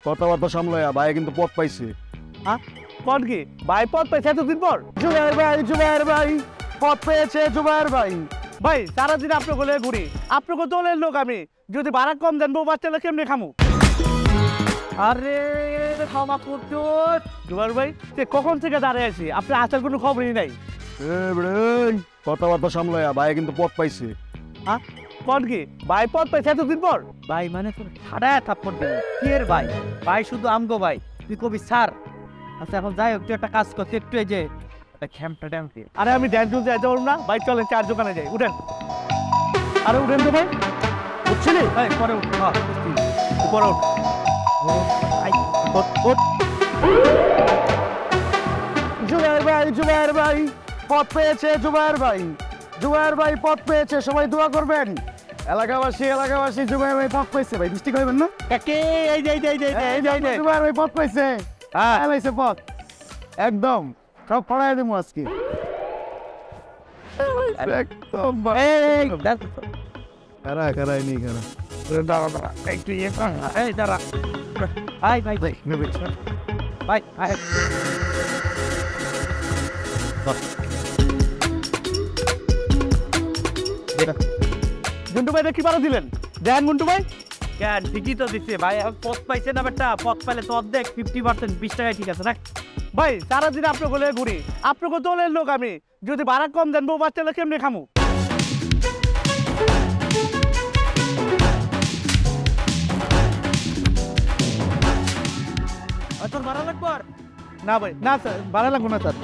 কথাবার্তা সামলায়া ভাই কিন্তু পথ পাইছে। হ্যাঁ কোন কি ভাই পথ পাইছে এতদিন পর? জুবাইর ভাই পথ পেয়েছে জুবাইর ভাই। ভাই সারাদিন আপনার গোলে ঘুরি, আপনাকে দলের লোক আমি, যদি ভাড়া কম দেন বউ বাচ্চারা কেমনে খামু? আরে ক্ষমা করতো জুবাইর ভাই, কখন থেকে দাঁড়িয়ে আছি, আপনার আসার কোনো খবরই নাই। কথাবার্তা সামলায়া ভাই কিন্তু পথ পাইছে। হ্যাঁ কোন কি ভাই পথ পাইছে এতদিন পর? ভাই মানে তোর ছাড়ায় থাপ্পড় দেব কি এর ভাই? ভাই শুধু আমগো ভাই, তুই কবি স্যার। আচ্ছা এখন যাই হোক, তুই একটা কাজ করতে একটু এই যে খ্যামটা ড্যাম দিয়ে। আরে আমি ড্যান্স চলতে যাইতে পারবো না ভাই, চলেন চার দোকানে যাই, উঠেন। আরে উঠেন তো ভাই, উঠছিলি ভাই? পরে উঠ, উপরে উঠ। জুবাইর ভাই পথ পেয়েছে জুবাইর ভাই। জুবাইর ভাই পথ পেয়েছে, সবাই দোয়া করবেন। এলাকাবাসী জুবাইর ভাই পথ পাইছে। ভাই বৃষ্টি করবেন না? জুবাইর ভাই পথ পাইছে। হ্যাঁ এলাইছে পথ একদম সব পড়াই দেবো আজকে একদম। কারাই নি কারা দাঁড়া একটু ইয়ে এই দাঁড়া ভাই ভাই ভাই ভাই ভাই গুন্টু ভাই কি পারা দিলেন? দেন গুন্টু ভাই। কেন ঠিকই তো দিচ্ছে ভাই, পথ পাইছে না বেটা, পথ পাইলে তো অর্ধেক 50% 20 টাকায় ঠিক আছে রাখ। ভাই সারাদিন আপনার গোলে ঘুরি, আপনাকে দলের লোক আমি, যদি ভাড়া কম দেন বউ বাচ্চারা কেমনে খামু? তোর ভাড়া লাগবো? না ভাই না স্যার, ভাড়া লাগবো না স্যার।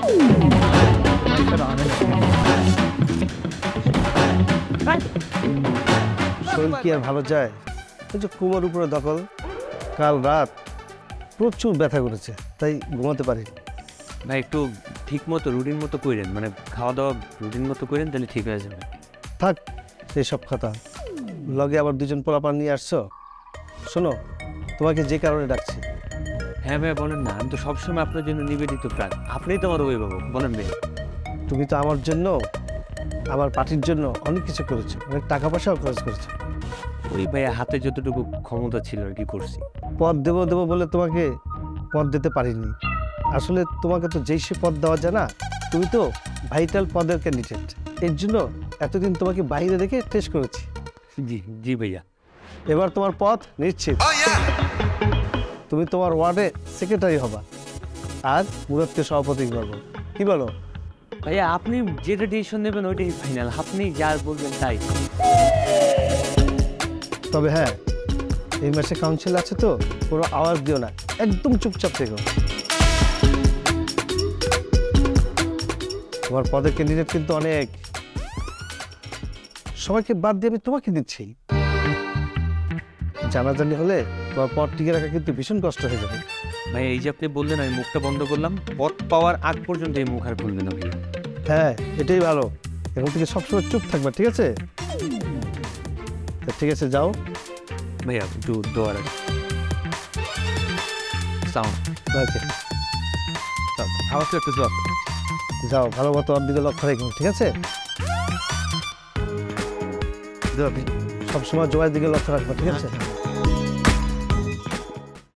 শরীর কি আর ভালো যায়? ওই যে কোমর উপরে দখল, কাল রাত প্রচুর ব্যথা করেছে, তাই ঘুমাতে পারি ভাই। একটু ঠিক মতো রুটিন মতো করেন, মানে খাওয়া দাওয়া রুটিন মতো করেন, তাহলে ঠিক হয়ে যাবে। থাক সেই সব কথা, লগে আবার দুজন পোলাপান নিয়ে আসছো। শোনো, তোমাকে যে কারণে ডাকছি। হ্যাঁ ভাই বলেন না, আমি তো সবসময় আপনার জন্য নিবেদিত প্রাণ, আপনিই তো আমার অভিভাবক, বলেন ভাই। তুমি তো আমার জন্য, আমার পার্টির জন্য অনেক কিছু করেছো, অনেক টাকা পয়সাও খরচ করেছো। ওই ভাই হাতে যতটুকু ক্ষমতা ছিল আর কি করছি। পদ দেবো বলে তোমাকে পদ দিতে পারিনি। আসলে তোমাকে তো যেই সে পদ দেওয়া যায় না, তুমি তো ভাইটাল পদের ক্যান্ডিডেট, এর জন্য এতদিন তোমাকে বাইরে রেখে টেস্ট করেছি। জি জি ভাইয়া। এবার তোমার পদ নিশ্চিত। তুমি তোমার ওয়ার্ডে সেক্রেটারি হবা আর মুরাদকে সভাপতি করবো, কি বলো? ভাইয়া আপনি যেটা ডিসিশন নেবেন ওইটাই ফাইনাল, আপনি যা বলবেন তাই। তবে হ্যাঁ, এই মাসে কাউন্সিল আছে তো, কোনো আওয়াজ দিও না, একদম চুপচাপ থেকো। তোমার পদের ক্যান্ডিডেট কিন্তু অনেক, সবাইকে বাদ দিয়ে আমি তোমাকে দিচ্ছি। জানাজানি হলে তোমার পদ টিকে রাখা কিন্তু ভীষণ কষ্ট হয়ে যাবে। ভাই এই যে আপনি বললেন আমি মুখটা বন্ধ করলাম, পথ পাওয়ার আগ পর্যন্ত এই মুখ আর খুলবে না ভাইয়া। হ্যাঁ এটাই ভালো, এখন থেকে সবসময় চুপ থাকবা, ঠিক আছে? ঠিক আছে যাও ভাইয়া, একটু দোয়ার সাউন্ড ওকে, হাওয়া একটু যাও ভালো মতো ওর দিকে লক্ষ্য রেখো, ঠিক আছে? সবসময় জোয়ার দিকে লক্ষ্য রাখবা, ঠিক আছে?